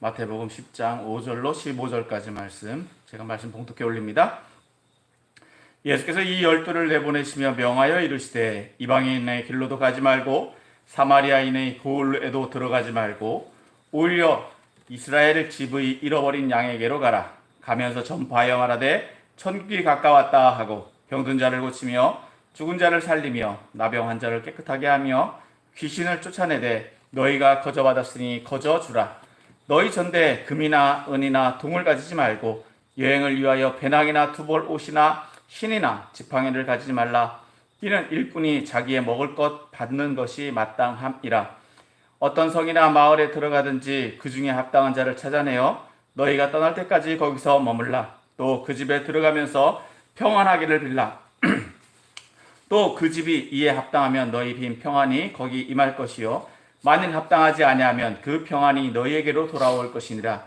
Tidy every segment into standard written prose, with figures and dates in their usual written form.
마태복음 10장 5절로 15절까지 말씀 제가 말씀 봉독해 올립니다. 예수께서 이 열두를 내보내시며 명하여 이르시되 이방인의 길로도 가지 말고 사마리아인의 고을에도 들어가지 말고 오히려 이스라엘 집의 잃어버린 양에게로 가라. 가면서 전파하여 말하되 천국이 가까웠다 하고 병든 자를 고치며 죽은 자를 살리며 나병 환자를 깨끗하게 하며 귀신을 쫓아내되 너희가 거저받았으니 거저주라. 너희 전대 금이나 은이나 동을 가지지 말고 여행을 위하여 배낭이나 두벌 옷이나 신이나 지팡이를 가지지 말라. 이는 일꾼이 자기의 먹을 것 받는 것이 마땅함이라. 어떤 성이나 마을에 들어가든지 그 중에 합당한 자를 찾아내어 너희가 떠날 때까지 거기서 머물라. 또 그 집에 들어가면서 평안하기를 빌라. 또 그 집이 이에 합당하면 너희 빈 평안이 거기 임할 것이요 만일 합당하지 아니하면 그 평안이 너희에게로 돌아올 것이니라.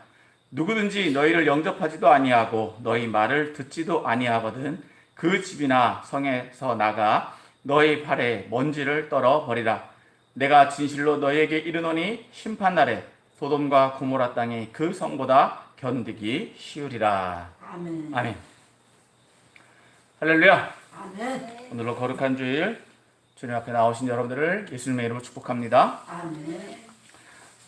누구든지 너희를 영접하지도 아니하고 너희 말을 듣지도 아니하거든 그 집이나 성에서 나가 너희 발에 먼지를 떨어 버리라. 내가 진실로 너희에게 이르노니 심판날에 소돔과 고모라 땅이 그 성보다 견디기 쉬우리라. 아멘. 아멘. 할렐루야. 아멘. 오늘로 거룩한 주일 주님 앞에 나오신 여러분들을 예수님의 이름으로 축복합니다. 아멘.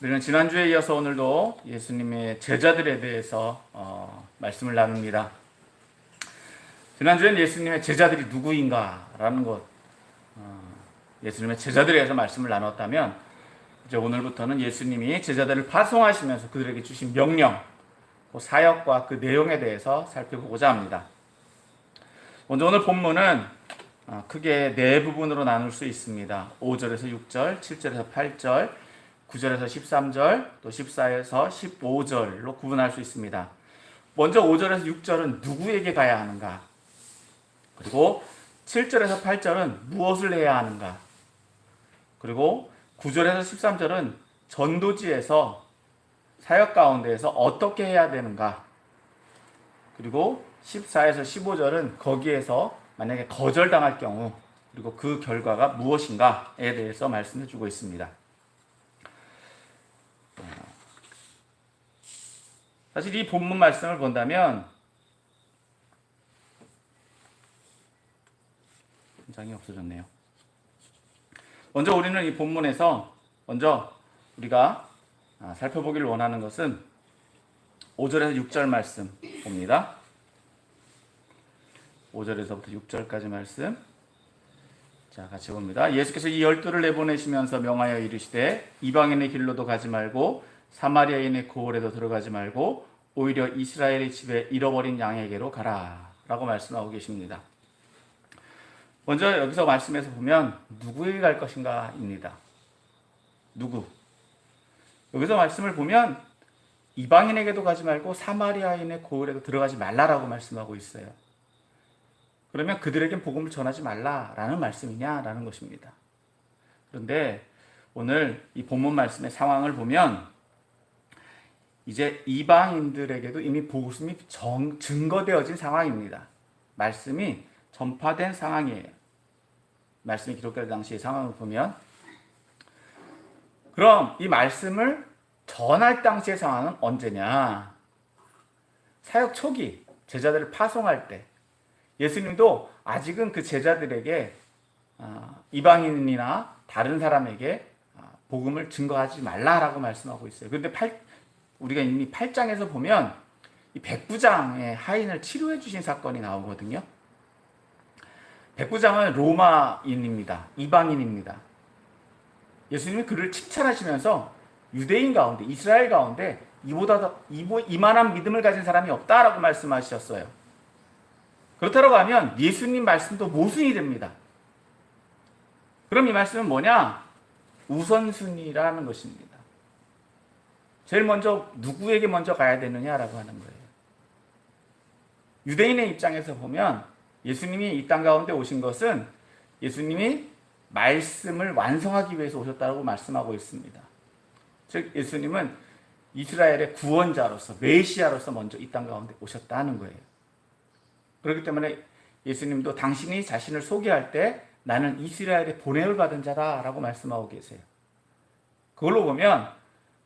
우리는 지난주에 이어서 오늘도 예수님의 제자들에 대해서 말씀을 나눕니다. 지난주엔 예수님의 제자들이 누구인가라는 것, 예수님의 제자들에 대해서 말씀을 나눴다면 이제 오늘부터는 예수님이 제자들을 파송하시면서 그들에게 주신 명령, 그 사역과 그 내용에 대해서 살펴보고자 합니다. 먼저 오늘 본문은 크게 네 부분으로 나눌 수 있습니다. 5절에서 6절, 7절에서 8절, 9절에서 13절, 또 14에서 15절로 구분할 수 있습니다. 먼저 5절에서 6절은 누구에게 가야 하는가? 그리고 7절에서 8절은 무엇을 해야 하는가? 그리고 9절에서 13절은 전도지에서 사역 가운데에서 어떻게 해야 되는가? 그리고 14에서 15절은 거기에서 만약에 거절당할 경우 그리고 그 결과가 무엇인가에 대해서 말씀해 주고 있습니다. 사실 이 본문 말씀을 본다면 장이 없어졌네요. 먼저 우리는 이 본문에서 먼저 우리가 살펴보기를 원하는 것은 5절에서 6절 말씀 봅니다. 5절에서부터 6절까지 말씀. 자, 같이 봅니다. 예수께서 이 열두를 내보내시면서 명하여 이르시되 이방인의 길로도 가지 말고 사마리아인의 고을에도 들어가지 말고 오히려 이스라엘의 집에 잃어버린 양에게로 가라 라고 말씀하고 계십니다. 먼저 여기서 말씀에서 보면 누구에게 갈 것인가 입니다. 누구? 여기서 말씀을 보면 이방인에게도 가지 말고 사마리아인의 고을에도 들어가지 말라라고 말씀하고 있어요. 그러면 그들에겐 복음을 전하지 말라라는 말씀이냐라는 것입니다. 그런데 오늘 이 본문 말씀의 상황을 보면 이제 이방인들에게도 이미 복음이 증거되어진 상황입니다. 말씀이 전파된 상황이에요. 말씀이 기록될 당시의 상황을 보면 그럼 이 말씀을 전할 당시의 상황은 언제냐? 사역 초기 제자들을 파송할 때 예수님도 아직은 그 제자들에게 이방인이나 다른 사람에게 복음을 증거하지 말라라고 말씀하고 있어요. 그런데 우리가 이미 8장에서 보면 이 백부장의 하인을 치료해 주신 사건이 나오거든요. 백부장은 로마인입니다. 이방인입니다. 예수님이 그를 칭찬하시면서 유대인 가운데, 이스라엘 가운데 이만한 믿음을 가진 사람이 없다라고 말씀하셨어요. 그렇다고 하면 예수님 말씀도 모순이 됩니다. 그럼 이 말씀은 뭐냐? 우선순위라는 것입니다. 제일 먼저 누구에게 먼저 가야 되느냐라고 하는 거예요. 유대인의 입장에서 보면 예수님이 이 땅 가운데 오신 것은 예수님이 말씀을 완성하기 위해서 오셨다고 말씀하고 있습니다. 즉 예수님은 이스라엘의 구원자로서 메시아로서 먼저 이 땅 가운데 오셨다는 거예요. 그렇기 때문에 예수님도 당신이 자신을 소개할 때 나는 이스라엘의 보냄을 받은 자다라고 말씀하고 계세요. 그걸로 보면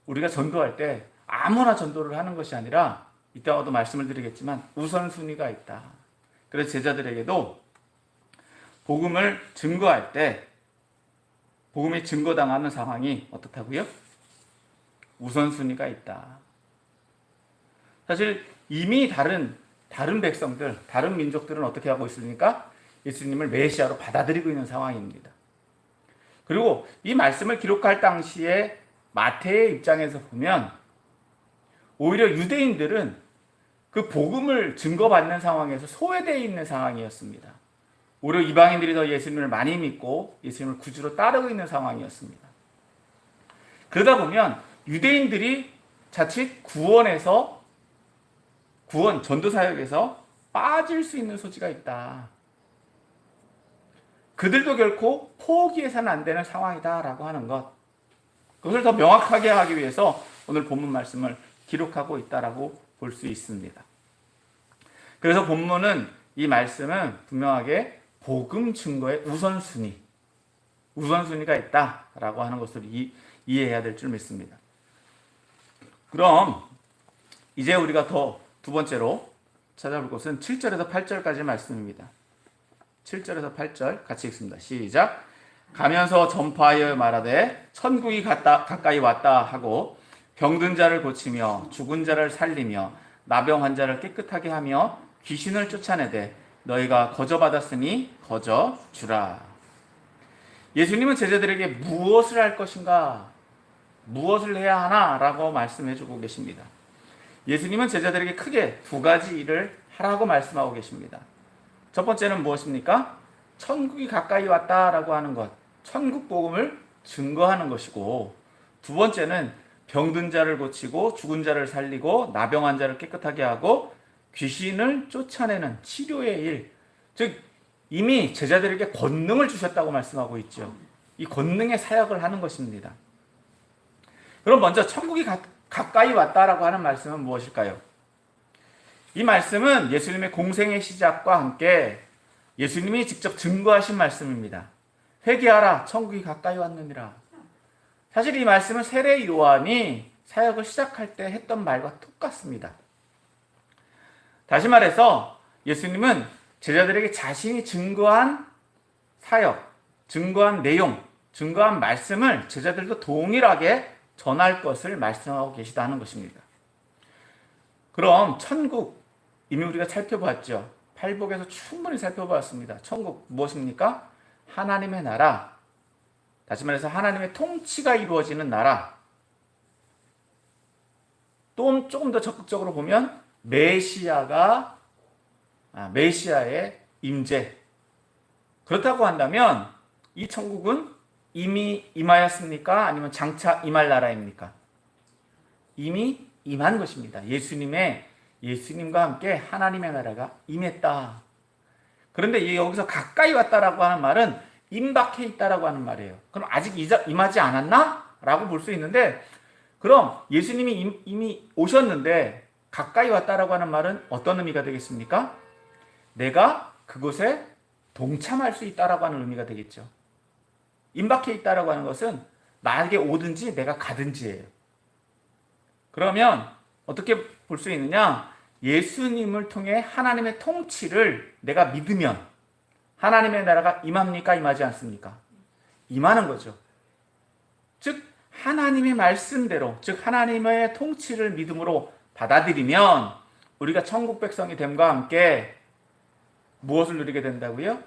우리가 전도할 때 아무나 전도를 하는 것이 아니라 이따가도 말씀을 드리겠지만 우선순위가 있다. 그래서 제자들에게도 복음을 증거할 때 복음이 증거당하는 상황이 어떻다고요? 우선순위가 있다. 사실 이미 다른 백성들, 다른 민족들은 어떻게 하고 있습니까? 예수님을 메시아로 받아들이고 있는 상황입니다. 그리고 이 말씀을 기록할 당시에 마태의 입장에서 보면 오히려 유대인들은 그 복음을 증거받는 상황에서 소외되어 있는 상황이었습니다. 오히려 이방인들이 더 예수님을 많이 믿고 예수님을 구주로 따르고 있는 상황이었습니다. 그러다 보면 유대인들이 자칫 전도사역에서 빠질 수 있는 소지가 있다. 그들도 결코 포기해서는 안 되는 상황이다라고 하는 것. 그것을 더 명확하게 하기 위해서 오늘 본문 말씀을 기록하고 있다라고 볼 수 있습니다. 그래서 본문은 이 말씀은 분명하게 복음 증거의 우선순위가 있다라고 하는 것을 이해해야 될 줄 믿습니다. 그럼 이제 우리가 두 번째로 찾아볼 것은 7절에서 8절까지 말씀입니다. 7절에서 8절 같이 읽습니다. 시작. 가면서 전파하여 말하되 천국이 가까이 왔다 하고 병든 자를 고치며 죽은 자를 살리며 나병 환자를 깨끗하게 하며 귀신을 쫓아내되 너희가 거저받았으니 거저 주라. 예수님은 제자들에게 무엇을 할 것인가, 무엇을 해야 하나 라고 말씀해 주고 계십니다. 예수님은 제자들에게 크게 두 가지 일을 하라고 말씀하고 계십니다. 첫 번째는 무엇입니까? 천국이 가까이 왔다라고 하는 것, 천국 복음을 증거하는 것이고, 두 번째는 병든 자를 고치고 죽은 자를 살리고 나병 환자를 깨끗하게 하고 귀신을 쫓아내는 치료의 일, 즉 이미 제자들에게 권능을 주셨다고 말씀하고 있죠. 이 권능의 사역을 하는 것입니다. 그럼 먼저 천국이 가까이 왔다라고 하는 말씀은 무엇일까요? 이 말씀은 예수님의 공생의 시작과 함께 예수님이 직접 증거하신 말씀입니다. 회개하라, 천국이 가까이 왔느니라. 사실 이 말씀은 세례 요한이 사역을 시작할 때 했던 말과 똑같습니다. 다시 말해서 예수님은 제자들에게 자신이 증거한 사역, 증거한 내용, 증거한 말씀을 제자들도 동일하게 전할 것을 말씀하고 계시다는 것입니다. 그럼 천국, 이미 우리가 살펴봤죠. 팔복에서 충분히 살펴봤습니다. 천국 무엇입니까? 하나님의 나라, 다시 말해서 하나님의 통치가 이루어지는 나라. 또 조금 더 적극적으로 보면 메시아의 임재. 그렇다고 한다면 이 천국은 이미 임하였습니까? 아니면 장차 임할 나라입니까? 이미 임한 것입니다. 예수님과 함께 하나님의 나라가 임했다. 그런데 여기서 가까이 왔다라고 하는 말은 임박해 있다라고 하는 말이에요. 그럼 아직 임하지 않았나? 라고 볼 수 있는데, 그럼 예수님이 이미 오셨는데 가까이 왔다라고 하는 말은 어떤 의미가 되겠습니까? 내가 그곳에 동참할 수 있다라고 하는 의미가 되겠죠. 임박해 있다라고 하는 것은 나에게 오든지 내가 가든지예요. 그러면 어떻게 볼 수 있느냐? 예수님을 통해 하나님의 통치를 내가 믿으면 하나님의 나라가 임합니까? 임하지 않습니까? 임하는 거죠. 즉 하나님의 말씀대로, 즉 하나님의 통치를 믿음으로 받아들이면 우리가 천국 백성이 됨과 함께 무엇을 누리게 된다고요?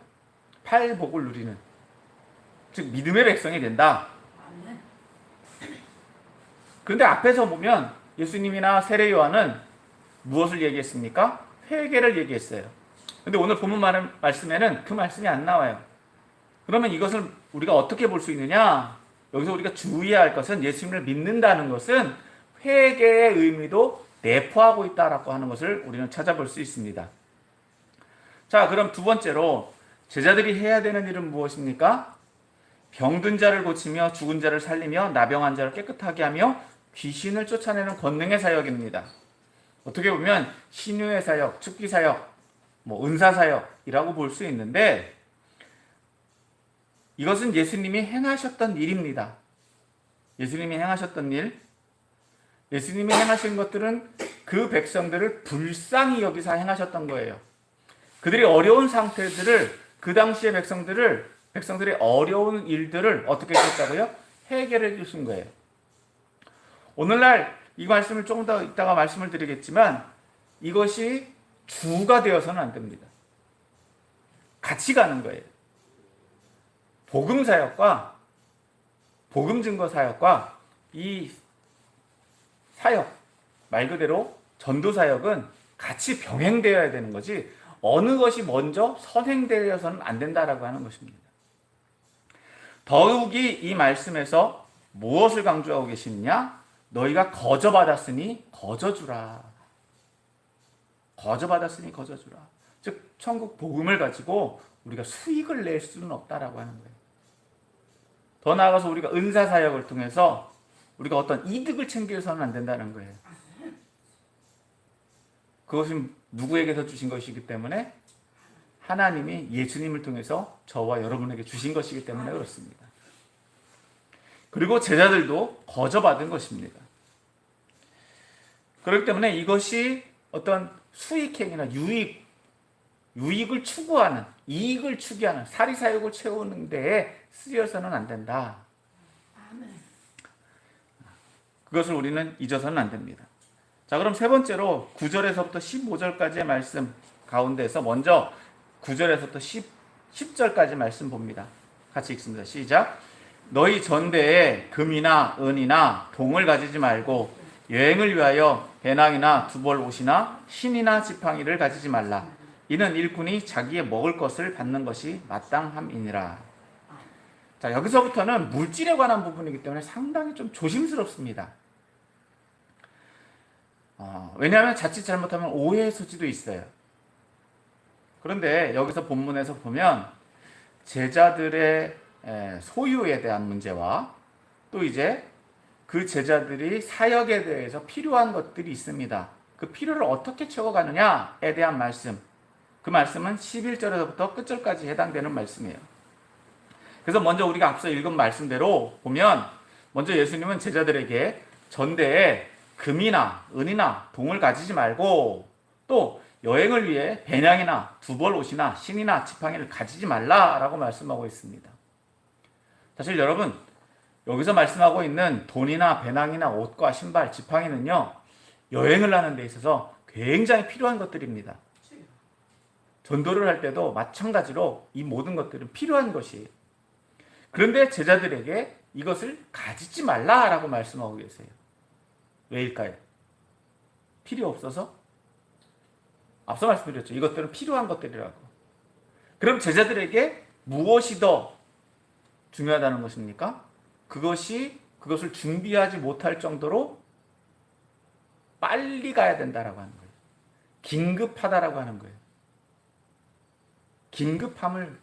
팔복을 누리는, 즉 믿음의 백성이 된다. 그런데 앞에서 보면 예수님이나 세례 요한은 무엇을 얘기했습니까? 회개를 얘기했어요. 근데 오늘 본문 말씀에는 그 말씀이 안 나와요. 그러면 이것을 우리가 어떻게 볼 수 있느냐? 여기서 우리가 주의해야 할 것은 예수님을 믿는다는 것은 회개의 의미도 내포하고 있다라고 하는 것을 우리는 찾아볼 수 있습니다. 자, 그럼 두 번째로 제자들이 해야 되는 일은 무엇입니까? 병든 자를 고치며 죽은 자를 살리며 나병한 자를 깨끗하게 하며 귀신을 쫓아내는 권능의 사역입니다. 어떻게 보면 신유의 사역, 축기 사역, 은사 사역이라고 볼 수 있는데, 이것은 예수님이 행하셨던 일입니다. 예수님이 행하셨던 일, 예수님이 행하신 것들은 그 백성들을 불쌍히 여기서 행하셨던 거예요. 그들이 어려운 상태들을, 그 당시의 백성들의 어려운 일들을 어떻게 했다고요? 해결해 주신 거예요. 오늘날 이 말씀을 조금 더 이따가 말씀을 드리겠지만 이것이 주가 되어서는 안 됩니다. 같이 가는 거예요. 복음 사역과 복음 증거 사역과 이 사역, 말 그대로 전도 사역은 같이 병행되어야 되는 거지 어느 것이 먼저 선행되어서는 안 된다라고 하는 것입니다. 더욱이 이 말씀에서 무엇을 강조하고 계시느냐? 너희가 거저받았으니 거저주라. 거저받았으니 거저주라. 즉 천국 복음을 가지고 우리가 수익을 낼 수는 없다라고 하는 거예요. 더 나아가서 우리가 은사 사역을 통해서 우리가 어떤 이득을 챙겨서는 안 된다는 거예요. 그것은 누구에게서 주신 것이기 때문에 하나님이 예수님을 통해서 저와 여러분에게 주신 것이기 때문에 그렇습니다. 그리고 제자들도 거저받은 것입니다. 그렇기 때문에 이것이 어떤 수익행위나 유익을 추구하는, 이익을 추구하는, 사리사욕을 채우는 데에 쓰여서는 안 된다. 그것을 우리는 잊어서는 안 됩니다. 자, 그럼 세 번째로 9절에서부터 15절까지의 말씀 가운데서 먼저 9절에서부터 10절까지 말씀 봅니다. 같이 읽습니다. 시작. 너희 전대에 금이나 은이나 동을 가지지 말고 여행을 위하여 배낭이나 두벌 옷이나 신이나 지팡이를 가지지 말라. 이는 일꾼이 자기의 먹을 것을 받는 것이 마땅함이니라. 자, 여기서부터는 물질에 관한 부분이기 때문에 상당히 좀 조심스럽습니다. 왜냐하면 자칫 잘못하면 오해의 소지도 있어요. 그런데 여기서 본문에서 보면 제자들의 소유에 대한 문제와 또 이제 그 제자들이 사역에 대해서 필요한 것들이 있습니다. 그 필요를 어떻게 채워가느냐에 대한 말씀, 그 말씀은 11절에서부터 끝절까지 해당되는 말씀이에요. 그래서 먼저 우리가 앞서 읽은 말씀대로 보면 먼저 예수님은 제자들에게 전대에 금이나 은이나 동을 가지지 말고 또 여행을 위해 배낭이나 두벌 옷이나 신이나 지팡이를 가지지 말라라고 말씀하고 있습니다. 사실 여러분, 여기서 말씀하고 있는 돈이나 배낭이나 옷과 신발, 지팡이는요, 여행을 하는 데 있어서 굉장히 필요한 것들입니다. 전도를 할 때도 마찬가지로 이 모든 것들은 필요한 것이에요. 그런데 제자들에게 이것을 가지지 말라라고 말씀하고 계세요. 왜일까요? 필요 없어서? 앞서 말씀드렸죠. 이것들은 필요한 것들이라고. 그럼 제자들에게 무엇이 더 중요하다는 것입니까? 그것을 준비하지 못할 정도로 빨리 가야 된다라고 하는 거예요. 긴급하다라고 하는 거예요. 긴급함을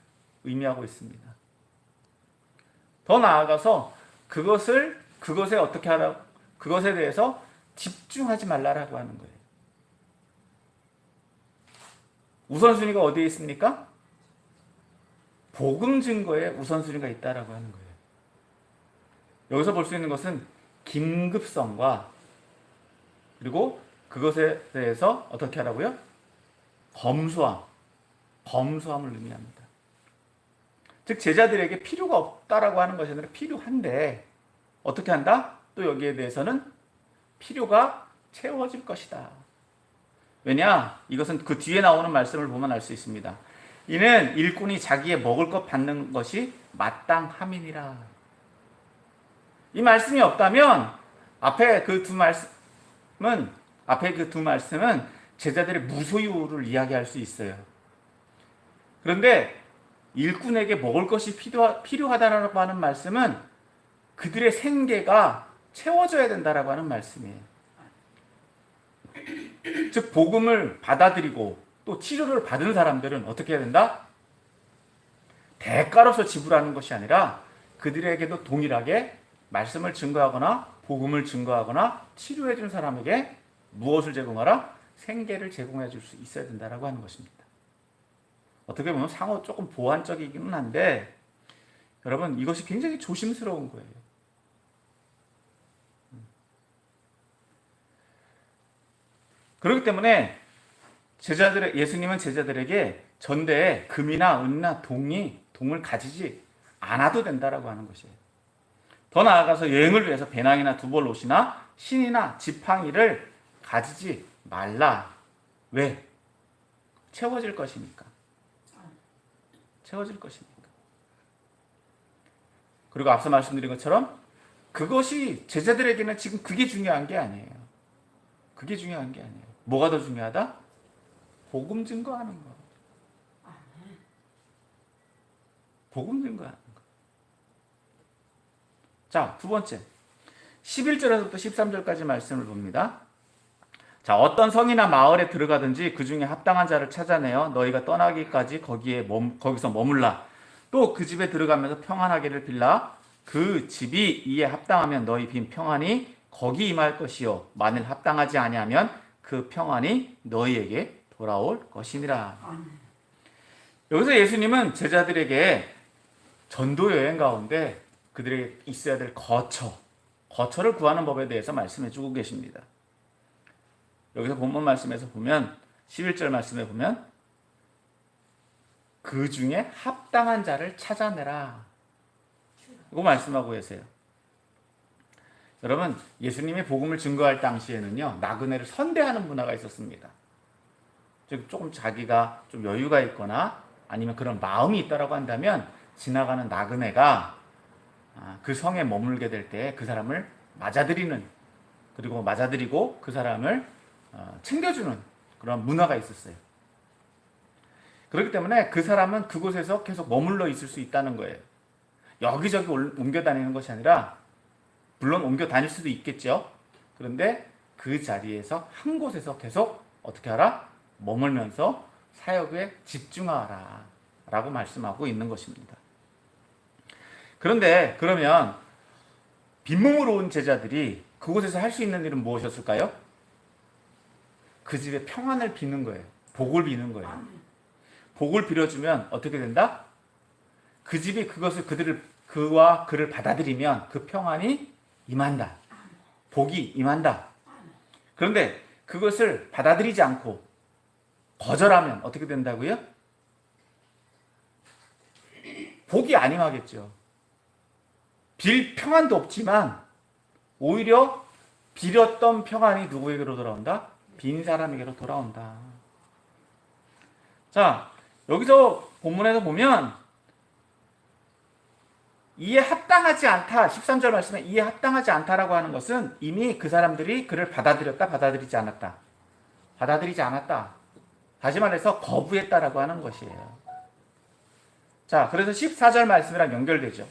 의미하고 있습니다. 더 나아가서 그것에 어떻게 하라, 그것에 대해서 집중하지 말라라고 하는 거예요. 우선순위가 어디에 있습니까? 복음 증거에 우선순위가 있다라고 하는 거예요. 여기서 볼 수 있는 것은 긴급성과 그리고 그것에 대해서 어떻게 하라고요? 검소함을 의미합니다. 즉 제자들에게 필요가 없다라고 하는 것이 아니라 필요한데 어떻게 한다? 또 여기에 대해서는 필요가 채워질 것이다. 왜냐? 이것은 그 뒤에 나오는 말씀을 보면 알 수 있습니다. 이는 일꾼이 자기의 먹을 것 받는 것이 마땅함이니라. 이 말씀이 없다면 앞에 그 두 말씀은 제자들의 무소유를 이야기할 수 있어요. 그런데 일꾼에게 먹을 것이 필요하다라고 하는 말씀은 그들의 생계가 채워져야 된다라고 하는 말씀이에요. 즉 복음을 받아들이고 또 치료를 받은 사람들은 어떻게 해야 된다? 대가로서 지불하는 것이 아니라 그들에게도 동일하게 말씀을 증거하거나 복음을 증거하거나 치료해 준 사람에게 무엇을 제공하라? 생계를 제공해 줄 수 있어야 된다라고 하는 것입니다. 어떻게 보면 상호 조금 보완적이기는 한데 여러분 이것이 굉장히 조심스러운 거예요. 그렇기 때문에 예수님은 제자들에게 전대에 금이나 은이나 동을 가지지 않아도 된다라고 하는 것이에요. 더 나아가서 여행을 위해서 배낭이나 두벌 옷이나 신이나 지팡이를 가지지 말라. 왜? 채워질 것이니까. 채워질 것이니까. 그리고 앞서 말씀드린 것처럼 그것이 제자들에게는 지금 그게 중요한 게 아니에요. 그게 중요한 게 아니에요. 뭐가 더 중요하다? 복음 증거하는 거. 복음 증거하는 거. 자, 두 번째. 11절에서부터 13절까지 말씀을 봅니다. 자, 어떤 성이나 마을에 들어가든지 그 중에 합당한 자를 찾아내어 너희가 떠나기까지 거기서 머물라. 또 그 집에 들어가면서 평안하기를 빌라. 그 집이 이에 합당하면 너희 빈 평안이 거기 임할 것이요 만일 합당하지 아니하면 그 평안이 너희에게 돌아올 것이니라. 여기서 예수님은 제자들에게 전도 여행 가운데 그들에게 있어야 될 거처를 구하는 법에 대해서 말씀해 주고 계십니다. 여기서 본문 말씀에서 보면 11절 말씀에 보면 그 중에 합당한 자를 찾아내라. 이거 말씀하고 계세요. 여러분, 예수님이 복음을 증거할 당시에는요, 나그네를 선대하는 문화가 있었습니다. 즉 조금 자기가 좀 여유가 있거나 아니면 그런 마음이 있다라고 한다면 지나가는 나그네가 그 성에 머물게 될 때 그 사람을 맞아들이고 그 사람을 챙겨주는 그런 문화가 있었어요. 그렇기 때문에 그 사람은 그곳에서 계속 머물러 있을 수 있다는 거예요. 여기저기 옮겨 다니는 것이 아니라 물론 옮겨 다닐 수도 있겠죠. 그런데 그 자리에서 한 곳에서 계속 어떻게 하라? 머물면서 사역에 집중하라 라고 말씀하고 있는 것입니다. 그런데 그러면 빈몸으로 온 제자들이 그곳에서 할 수 있는 일은 무엇이었을까요? 그 집에 평안을 비는 거예요. 복을 비는 거예요. 복을 빌어주면 어떻게 된다? 그 집이 그와 그를 받아들이면 그 평안이 임한다. 복이 임한다. 그런데 그것을 받아들이지 않고 거절하면 어떻게 된다고요? 복이 안 임하겠죠. 빌 평안도 없지만 오히려 빌었던 평안이 누구에게로 돌아온다? 빈 사람에게로 돌아온다. 자, 여기서 본문에서 보면 이에 합당하지 않다. 13절 말씀에 이에 합당하지 않다라고 하는 것은 이미 그 사람들이 그를 받아들였다, 받아들이지 않았다. 받아들이지 않았다. 다시 말해서 거부했다라고 하는 것이에요. 자, 그래서 14절 말씀이랑 연결되죠.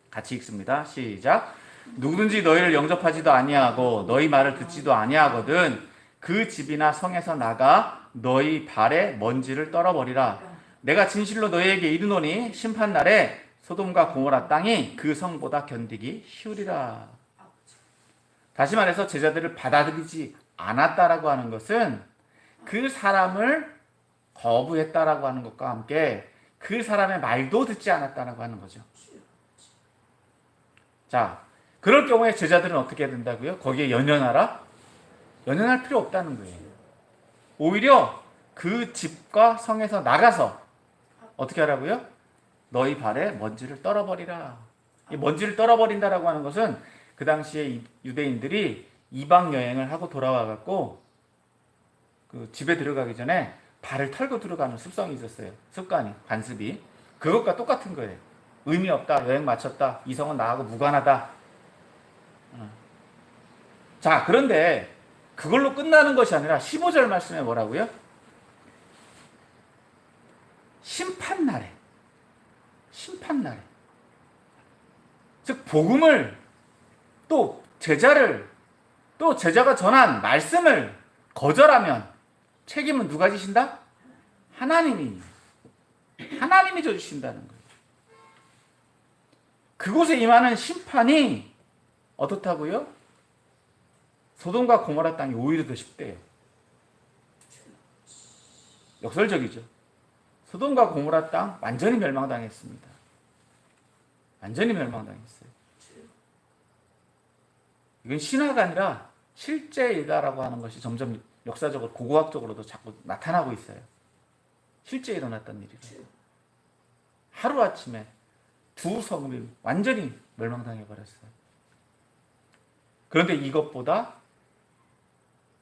같이 읽습니다. 시작. 누구든지 너희를 영접하지도 아니하고 너희 말을 듣지도 아니하거든 그 집이나 성에서 나가 너희 발에 먼지를 떨어버리라. 내가 진실로 너희에게 이르노니 심판날에 소돔과 고모라 땅이 그 성보다 견디기 쉬우리라. 다시 말해서 제자들을 받아들이지 않았다라고 하는 것은 그 사람을 거부했다라고 하는 것과 함께 그 사람의 말도 듣지 않았다라고 하는 거죠. 자, 그럴 경우에 제자들은 어떻게 해야 된다고요? 거기에 연연하라? 연연할 필요 없다는 거예요. 오히려 그 집과 성에서 나가서 어떻게 하라고요? 너희 발에 먼지를 떨어버리라. 이 먼지를 떨어버린다라고 하는 것은 그 당시에 유대인들이 이방 여행을 하고 돌아와 갖고 그 집에 들어가기 전에 발을 털고 들어가는 습성이 있었어요. 습관이, 관습이. 그것과 똑같은 거예요. 의미 없다, 여행 마쳤다, 이성은 나하고 무관하다. 자, 그런데 그걸로 끝나는 것이 아니라 15절 말씀에 뭐라고요? 심판날에. 즉 복음을 또 제자가 전한 말씀을 거절하면 책임은 누가 지신다? 하나님이 져주신다는 거예요. 그곳에 임하는 심판이 어떻다고요? 소돔과 고모라 땅이 오히려 더 쉽대요. 역설적이죠. 소돔과 고모라 땅 완전히 멸망당했습니다. 완전히 멸망당했어요. 이건 신화가 아니라 실제 일다라고 하는 것이 점점 역사적으로 고고학적으로도 자꾸 나타나고 있어요. 실제 일어났던 일이에요. 하루아침에 두 성읍이 완전히 멸망당해 버렸어요. 그런데 이것보다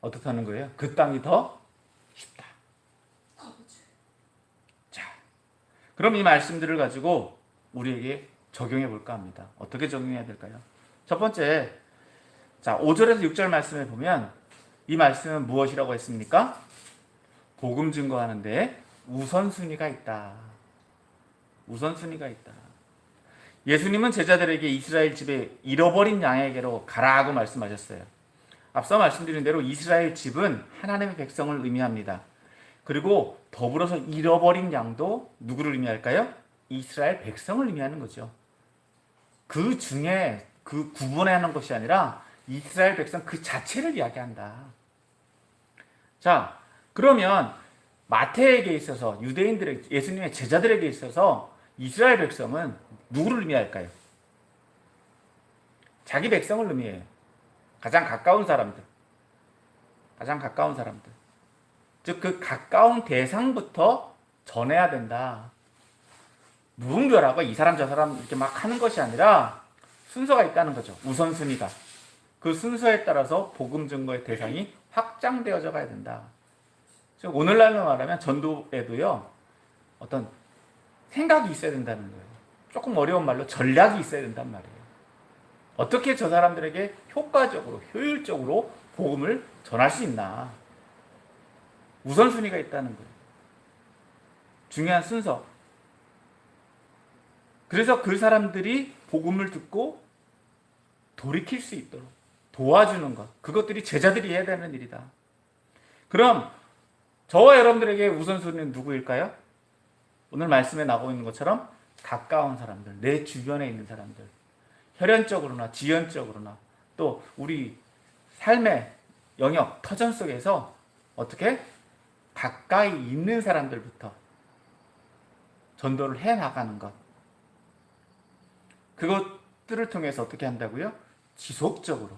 어떻다는 거예요? 그 땅이 더 쉽다. 자, 그럼 이 말씀들을 가지고 우리에게 적용해 볼까 합니다. 어떻게 적용해야 될까요? 첫 번째, 자, 5절에서 6절 말씀에 보면 이 말씀은 무엇이라고 했습니까? 복음 증거하는데 우선순위가 있다. 우선순위가 있다. 예수님은 제자들에게 이스라엘 집에 잃어버린 양에게로 가라고 말씀하셨어요. 앞서 말씀드린 대로 이스라엘 집은 하나님의 백성을 의미합니다. 그리고 더불어서 잃어버린 양도 누구를 의미할까요? 이스라엘 백성을 의미하는 거죠. 그 중에 그 구분하는 것이 아니라 이스라엘 백성 그 자체를 이야기한다. 자, 그러면 마태에게 있어서 유대인들의 예수님의 제자들에게 있어서 이스라엘 백성은 누구를 의미할까요? 자기 백성을 의미해요. 가장 가까운 사람들. 가장 가까운 사람들. 즉 그 가까운 대상부터 전해야 된다. 무분별하고 이 사람 저 사람 이렇게 막 하는 것이 아니라 순서가 있다는 거죠. 우선순위가. 그 순서에 따라서 복음 증거의 대상이 확장되어져 가야 된다. 즉 오늘날로 말하면 전도에도요. 어떤 생각이 있어야 된다는 거예요. 조금 어려운 말로 전략이 있어야 된단 말이에요. 어떻게 저 사람들에게 효과적으로, 효율적으로 복음을 전할 수 있나. 우선순위가 있다는 거예요. 중요한 순서. 그래서 그 사람들이 복음을 듣고 돌이킬 수 있도록 도와주는 것. 그것들이 제자들이 해야 되는 일이다. 그럼 저와 여러분들에게 우선순위는 누구일까요? 오늘 말씀에 나오고 있는 것처럼 가까운 사람들, 내 주변에 있는 사람들, 혈연적으로나 지연적으로나 또 우리 삶의 영역, 터전 속에서 어떻게 가까이 있는 사람들부터 전도를 해나가는 것. 그것들을 통해서 어떻게 한다고요? 지속적으로.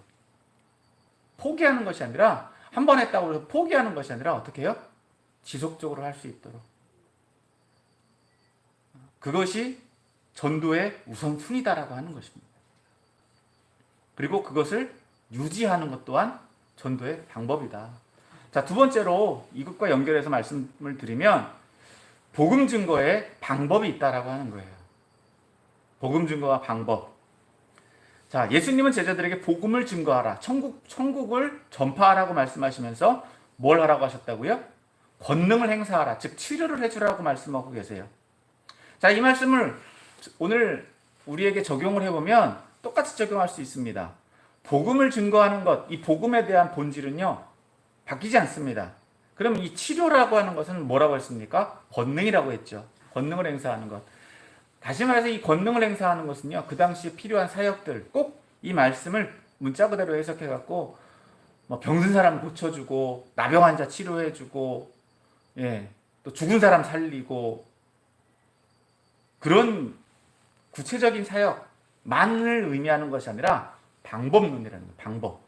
포기하는 것이 아니라 한 번 했다고 해서 포기하는 것이 아니라 어떻게 해요? 지속적으로 할 수 있도록. 그것이 전도의 우선순위다라고 하는 것입니다. 그리고 그것을 유지하는 것 또한 전도의 방법이다. 자, 두 번째로 이것과 연결해서 말씀을 드리면 복음 증거에 방법이 있다라고 하는 거예요. 복음 증거와 방법. 자, 예수님은 제자들에게 복음을 증거하라. 천국을 전파하라고 말씀하시면서 뭘 하라고 하셨다고요? 권능을 행사하라. 즉 치료를 해주라고 말씀하고 계세요. 자, 이 말씀을 오늘 우리에게 적용을 해보면 똑같이 적용할 수 있습니다. 복음을 증거하는 것, 이 복음에 대한 본질은요, 바뀌지 않습니다. 그럼 이 치료라고 하는 것은 뭐라고 했습니까? 권능이라고 했죠. 권능을 행사하는 것. 다시 말해서 이 권능을 행사하는 것은요, 그 당시에 필요한 사역들, 꼭 이 말씀을 문자 그대로 해석해갖고, 뭐 병든 사람 고쳐주고, 나병 환자 치료해주고, 예, 또 죽은 사람 살리고, 그런 구체적인 사역만을 의미하는 것이 아니라 방법론이라는 거예요. 방법.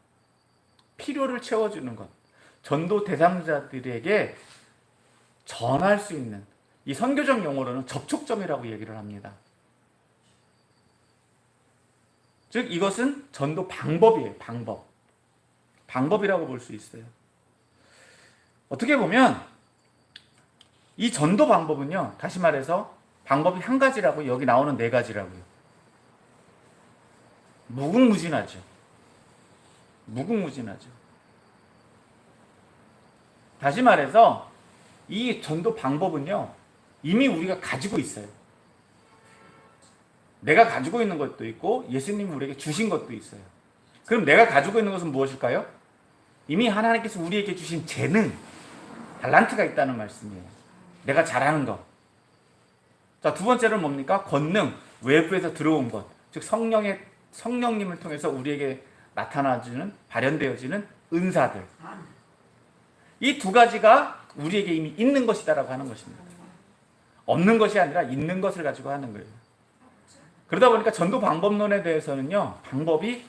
필요를 채워주는 것. 전도 대상자들에게 전할 수 있는, 이 선교적 용어로는 접촉점이라고 얘기를 합니다. 즉 이것은 전도 방법이에요. 방법. 방법이라고 볼 수 있어요. 어떻게 보면 이 전도 방법은요, 다시 말해서 방법이 한 가지라고, 여기 나오는 네 가지라고요. 무궁무진하죠. 무궁무진하죠. 다시 말해서 이 전도 방법은요, 이미 우리가 가지고 있어요. 내가 가지고 있는 것도 있고 예수님이 우리에게 주신 것도 있어요. 그럼 내가 가지고 있는 것은 무엇일까요? 이미 하나님께서 우리에게 주신 재능, 달란트가 있다는 말씀이에요. 내가 잘하는 것. 자, 두 번째는 뭡니까? 권능, 외부에서 들어온 것. 즉 성령님을 통해서 우리에게 나타나지는, 발현되어지는 은사들. 이 두 가지가 우리에게 이미 있는 것이다라고 하는 것입니다. 없는 것이 아니라 있는 것을 가지고 하는 거예요. 그러다 보니까 전도 방법론에 대해서는요, 방법이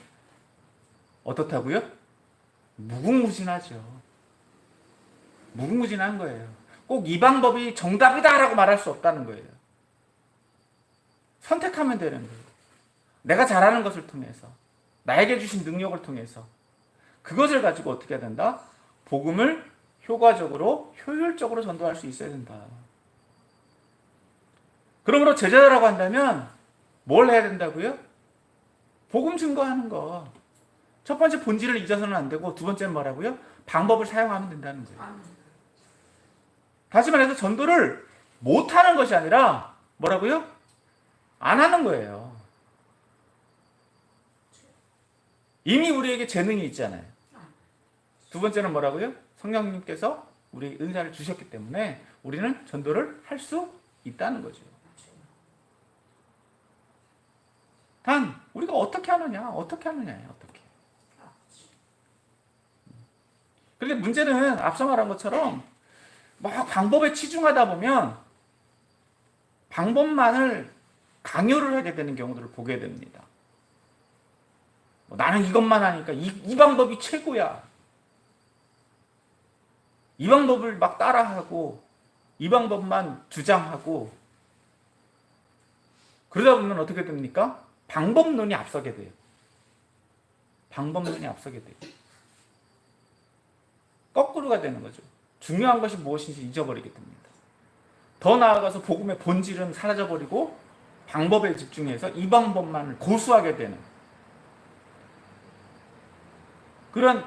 어떻다고요? 무궁무진하죠. 무궁무진한 거예요. 꼭 이 방법이 정답이다라고 말할 수 없다는 거예요. 선택하면 되는 거예요. 내가 잘하는 것을 통해서, 나에게 주신 능력을 통해서 그것을 가지고 어떻게 해야 된다? 복음을 효과적으로, 효율적으로 전도할 수 있어야 된다. 그러므로 제자라고 한다면 뭘 해야 된다고요? 복음 증거하는 거. 첫 번째 본질을 잊어서는 안 되고, 두 번째는 뭐라고요? 방법을 사용하면 된다는 거예요. 다시 말해서 전도를 못하는 것이 아니라 뭐라고요? 안 하는 거예요. 이미 우리에게 재능이 있잖아요. 두 번째는 뭐라고요? 성령님께서 우리 은사를 주셨기 때문에 우리는 전도를 할 수 있다는 거죠. 단 우리가 어떻게 하느냐예요. 어떻게. 그런데 문제는 앞서 말한 것처럼 막 방법에 치중하다 보면 방법만을 강요를 하게 되는 경우들을 보게 됩니다. 나는 이것만 하니까 이 방법이 최고야. 이 방법을 막 따라하고 이 방법만 주장하고 그러다 보면 어떻게 됩니까? 방법론이 앞서게 돼요. 방법론이 앞서게 돼요. 거꾸로가 되는 거죠. 중요한 것이 무엇인지 잊어버리게 됩니다. 더 나아가서 복음의 본질은 사라져버리고 방법에 집중해서 이 방법만을 고수하게 되는 그런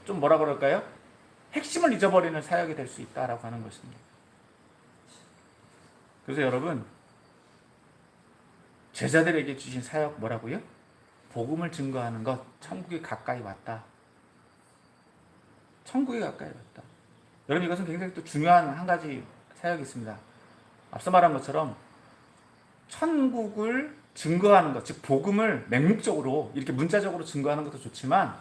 좀 뭐라 그럴까요? 핵심을 잊어버리는 사역이 될 수 있다라고 하는 것입니다. 그래서 여러분, 제자들에게 주신 사역 뭐라고요? 복음을 증거하는 것, 천국이 가까이 왔다. 천국이 가까이 왔다. 여러분, 이것은 굉장히 또 중요한 한 가지 사역이 있습니다. 앞서 말한 것처럼 천국을 증거하는 것, 즉 복음을 맹목적으로 이렇게 문자적으로 증거하는 것도 좋지만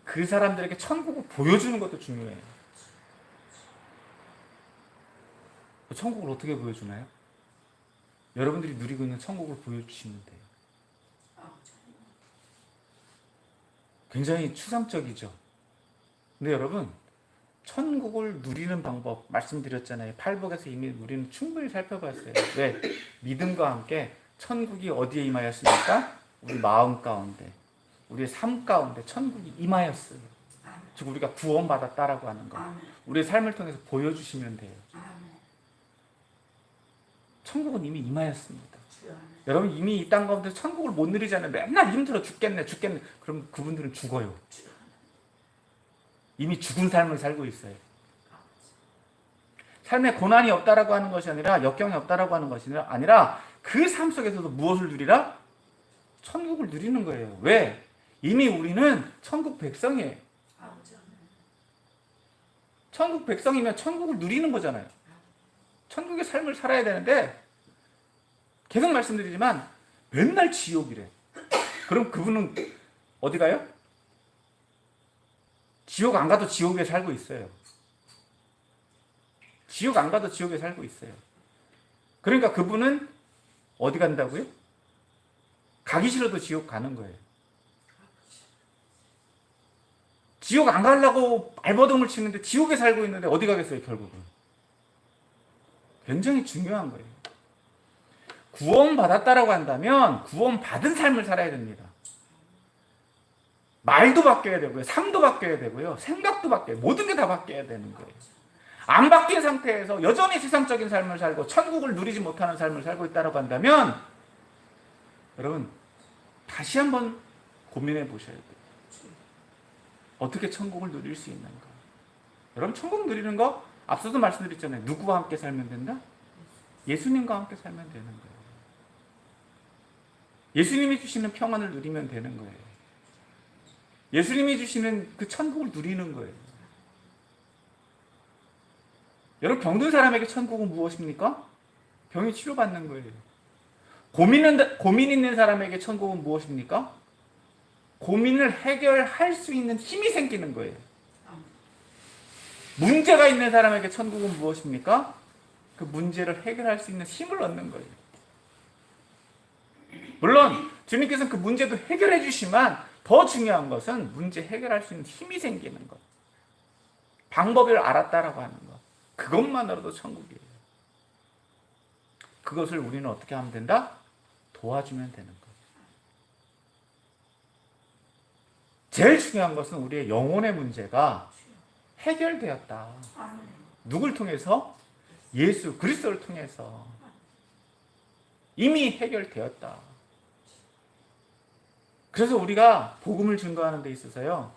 그 사람들에게 천국을 보여주는 것도 중요해요. 천국을 어떻게 보여주나요? 여러분들이 누리고 있는 천국을 보여주시면 돼요. 굉장히 추상적이죠. 근데 여러분, 천국을 누리는 방법 말씀드렸잖아요. 팔복에서 이미 우리는 충분히 살펴봤어요. 왜? 믿음과 함께 천국이 어디에 임하였습니까? 우리 마음 가운데, 우리의 삶 가운데 천국이 임하였어요. 즉 우리가 구원받았다라고 하는 거. 우리의 삶을 통해서 보여주시면 돼요. 천국은 이미 임하였습니다. 여러분, 이미 이 땅 가운데 천국을 못 누리잖아요. 맨날 힘들어 죽겠네. 그럼 그분들은 죽어요. 이미 죽은 삶을 살고 있어요. 삶에 고난이 없다라고 하는 것이 아니라, 역경이 없다라고 하는 것이 아니라 그 삶 속에서도 무엇을 누리라? 천국을 누리는 거예요. 왜? 이미 우리는 천국 백성이에요. 천국 백성이면 천국을 누리는 거잖아요. 천국의 삶을 살아야 되는데 계속 말씀드리지만 맨날 지옥이래. 그럼 그분은 어디 가요? 지옥 안 가도 지옥에 살고 있어요. 지옥 안 가도 지옥에 살고 있어요. 그러니까 그분은 어디 간다고요? 가기 싫어도 지옥 가는 거예요. 지옥 안 가려고 발버둥을 치는데 지옥에 살고 있는데 어디 가겠어요, 결국은. 굉장히 중요한 거예요. 구원받았다라고 한다면 구원받은 삶을 살아야 됩니다. 말도 바뀌어야 되고요. 삶도 바뀌어야 되고요. 생각도 바뀌어요. 모든 게 다 바뀌어야 되는 거예요. 안 바뀐 상태에서 여전히 세상적인 삶을 살고 천국을 누리지 못하는 삶을 살고 있다고 한다면 여러분, 다시 한번 고민해 보셔야 돼요. 어떻게 천국을 누릴 수 있는가? 여러분, 천국 누리는 거 앞서도 말씀드렸잖아요. 누구와 함께 살면 된다? 예수님과 함께 살면 되는 거예요. 예수님이 주시는 평안을 누리면 되는 거예요. 예수님이 주시는 그 천국을 누리는 거예요. 여러분, 병든 사람에게 천국은 무엇입니까? 병이 치료받는 거예요. 고민 있는 사람에게 천국은 무엇입니까? 고민을 해결할 수 있는 힘이 생기는 거예요. 문제가 있는 사람에게 천국은 무엇입니까? 그 문제를 해결할 수 있는 힘을 얻는 거예요. 물론 주님께서는 그 문제도 해결해 주시지만 더 중요한 것은 문제 해결할 수 있는 힘이 생기는 것. 방법을 알았다라고 하는 거. 그것만으로도 천국이에요. 그것을 우리는 어떻게 하면 된다? 도와주면 되는 거. 제일 중요한 것은 우리의 영혼의 문제가 해결되었다. 누굴 통해서? 예수 그리스도를 통해서 이미 해결되었다. 그래서 우리가 복음을 증거하는 데 있어서요,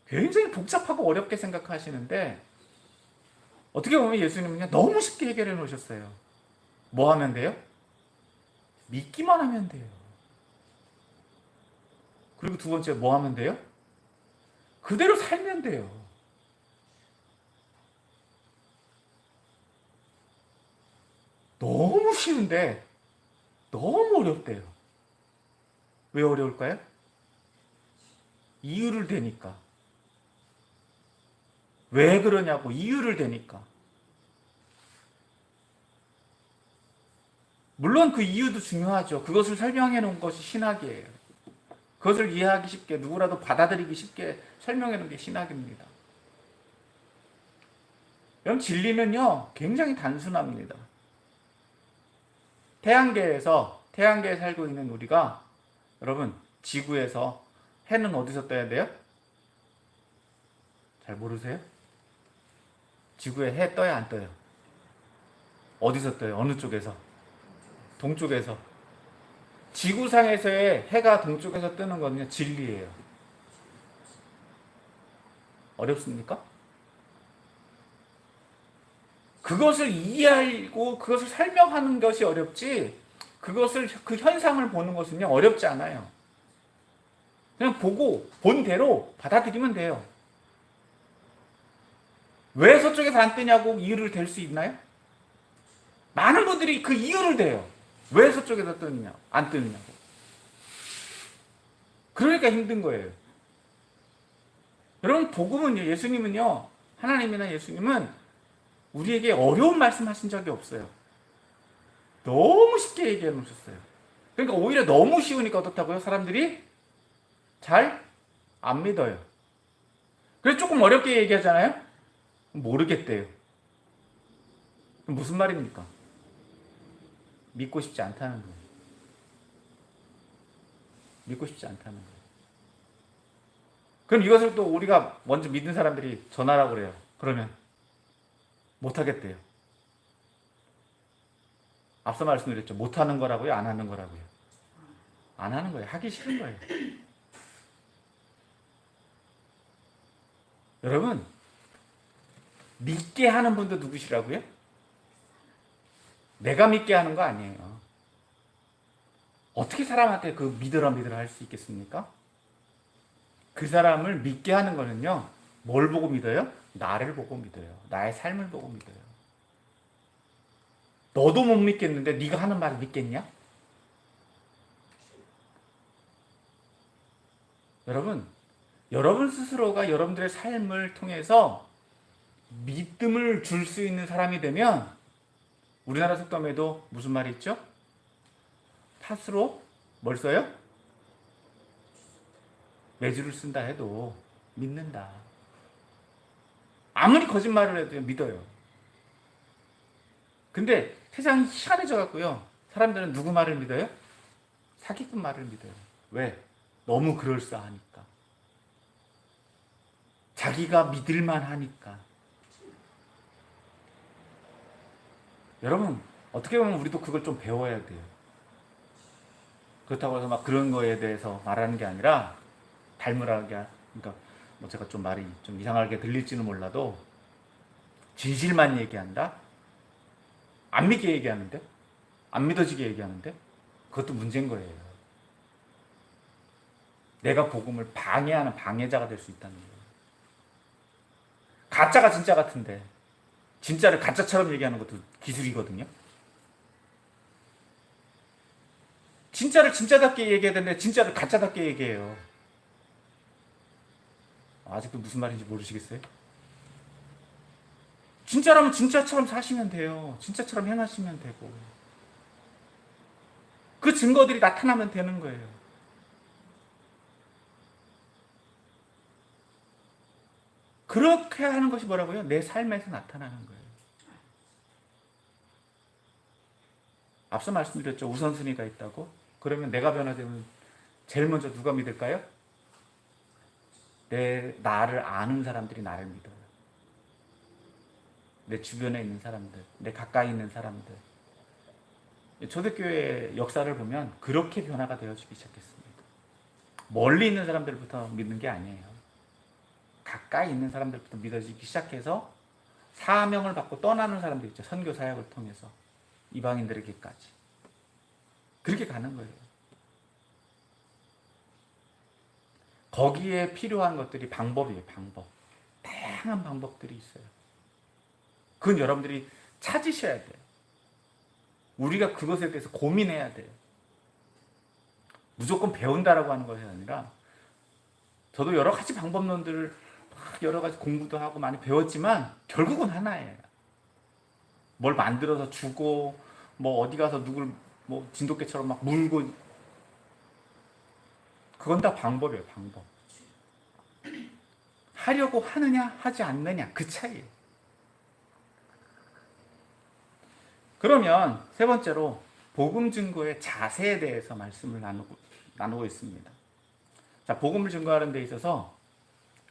굉장히 복잡하고 어렵게 생각하시는데 어떻게 보면 예수님은요 너무 쉽게 해결해 놓으셨어요. 뭐 하면 돼요? 믿기만 하면 돼요. 그리고 두 번째 뭐 하면 돼요? 그대로 살면 돼요. 너무 쉬운데 너무 어렵대요. 왜 어려울까요? 이유를 대니까. 왜 그러냐고 이유를 대니까. 물론 그 이유도 중요하죠. 그것을 설명해 놓은 것이 신학이에요. 그것을 이해하기 쉽게, 누구라도 받아들이기 쉽게 설명해 놓은 게 신학입니다. 여러분, 진리는요 굉장히 단순합니다. 태양계에 살고 있는 우리가, 여러분, 지구에서 해는 어디서 떠야 돼요? 잘 모르세요? 지구에 해 떠야 안 떠요? 어디서 떠요? 어느 쪽에서? 동쪽에서. 지구상에서의 해가 동쪽에서 뜨는 거는요 진리예요. 어렵습니까? 그것을 이해하고 그것을 설명하는 것이 어렵지, 그것을, 그 현상을 보는 것은요 어렵지 않아요. 그냥 보고 본 대로 받아들이면 돼요. 왜 서쪽에서 안 뜨냐고 이유를 댈 수 있나요? 많은 분들이 그 이유를 대요. 왜 서쪽에서 뜨느냐, 안 뜨느냐고. 그러니까 힘든 거예요. 여러분, 복음은요, 예수님은요, 하나님이나 예수님은 우리에게 어려운 말씀 하신 적이 없어요. 너무 쉽게 얘기해 놓으셨어요. 그러니까 오히려 너무 쉬우니까 어떻다고요? 사람들이 잘 안 믿어요. 그래서 조금 어렵게 얘기하잖아요? 모르겠대요. 무슨 말입니까? 믿고 싶지 않다는 거예요. 믿고 싶지 않다는 거예요. 그럼 이것을 또 우리가 먼저 믿는 사람들이 전하라고 그래요. 그러면 못하겠대요. 앞서 말씀드렸죠. 못하는 거라고요? 안 하는 거라고요? 안 하는 거예요. 하기 싫은 거예요. 여러분, 믿게 하는 분도 누구시라고요? 내가 믿게 하는 거 아니에요. 어떻게 사람한테 그 믿으라 할 수 있겠습니까? 그 사람을 믿게 하는 거는요, 뭘 보고 믿어요? 나를 보고 믿어요. 나의 삶을 보고 믿어요. 너도 못 믿겠는데 네가 하는 말을 믿겠냐? 여러분 스스로가 여러분들의 삶을 통해서 믿음을 줄 수 있는 사람이 되면, 우리나라 속담에도 무슨 말이 있죠? 팥으로 뭘 써요? 매주를 쓴다 해도 믿는다. 아무리 거짓말을 해도 믿어요. 근데 세상이 희한해져 갖고요, 사람들은 누구 말을 믿어요? 사기꾼 말을 믿어요. 왜? 너무 그럴싸하니까. 자기가 믿을만 하니까. 여러분, 어떻게 보면 우리도 그걸 좀 배워야 돼요. 그렇다고 해서 막 그런 거에 대해서 말하는 게 아니라, 그러니까 뭐 제가 좀 말이 좀 이상하게 들릴지는 몰라도, 진실만 얘기한다? 안 믿게 얘기하는데? 안 믿어지게 얘기하는데? 그것도 문제인 거예요. 내가 복음을 방해하는 방해자가 될 수 있다는 거예요. 가짜가 진짜 같은데 진짜를 가짜처럼 얘기하는 것도 기술이거든요. 진짜를 진짜답게 얘기해야 되는데 진짜를 가짜답게 얘기해요. 아직도 무슨 말인지 모르시겠어요? 진짜라면 진짜처럼 사시면 돼요. 진짜처럼 행하시면 되고, 그 증거들이 나타나면 되는 거예요. 그렇게 하는 것이 뭐라고요? 내 삶에서 나타나는 거예요. 앞서 말씀드렸죠. 우선순위가 있다고. 그러면 내가 변화되면 제일 먼저 누가 믿을까요? 나를 아는 사람들이 나를 믿어요. 내 주변에 있는 사람들, 내 가까이 있는 사람들. 초대교회의 역사를 보면 그렇게 변화가 되어지기 시작했습니다. 멀리 있는 사람들부터 믿는 게 아니에요. 가까이 있는 사람들부터 믿어지기 시작해서 사명을 받고 떠나는 사람들 있죠. 선교 사역을 통해서 이방인들에게까지. 그렇게 가는 거예요. 거기에 필요한 것들이 방법이에요. 방법. 다양한 방법들이 있어요. 그건 여러분들이 찾으셔야 돼요. 우리가 그것에 대해서 고민해야 돼요. 무조건 배운다라고 하는 것이 아니라 저도 여러 가지 방법론들을 여러 가지 공부도 하고 많이 배웠지만 결국은 하나예요. 뭘 만들어서 주고 뭐 어디 가서 누굴 뭐 진돗개처럼 막 물고 그건 다 방법이에요. 방법. 하려고 하느냐 하지 않느냐 그 차이예요. 그러면 세 번째로 복음 증거의 자세에 대해서 말씀을 나누고 있습니다. 자, 복음을 증거하는 데 있어서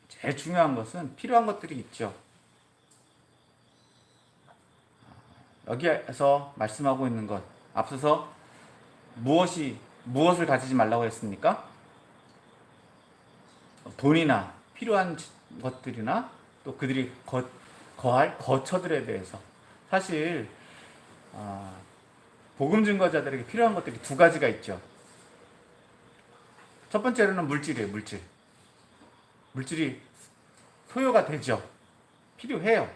제일 중요한 것은 필요한 것들이 있죠. 여기에서 말씀하고 있는 것, 앞서서 무엇을 가지지 말라고 했습니까? 돈이나 필요한 것들이나 또 그들이 거할 거처들에 대해서. 사실 복음 증거자들에게 필요한 것들이 두 가지가 있죠. 첫 번째로는 물질이에요. 물질이 소요가 되죠. 필요해요.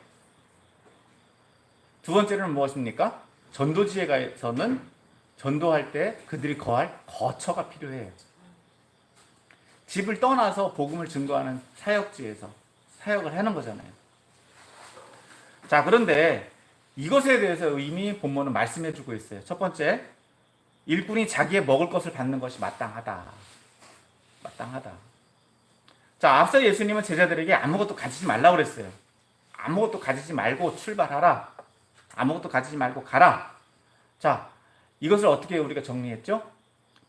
두 번째로는 무엇입니까? 전도지에 가서는 전도할 때 그들이 거할 거처가 필요해요. 집을 떠나서 복음을 증거하는 사역지에서 사역을 하는 거잖아요. 자, 그런데 이것에 대해서 이미 본문은 말씀해주고 있어요. 첫 번째, 일꾼이 자기의 먹을 것을 받는 것이 마땅하다. 자, 앞서 예수님은 제자들에게 아무것도 가지지 말라고 그랬어요. 아무것도 가지지 말고 출발하라. 아무것도 가지지 말고 가라. 자, 이것을 어떻게 우리가 정리했죠?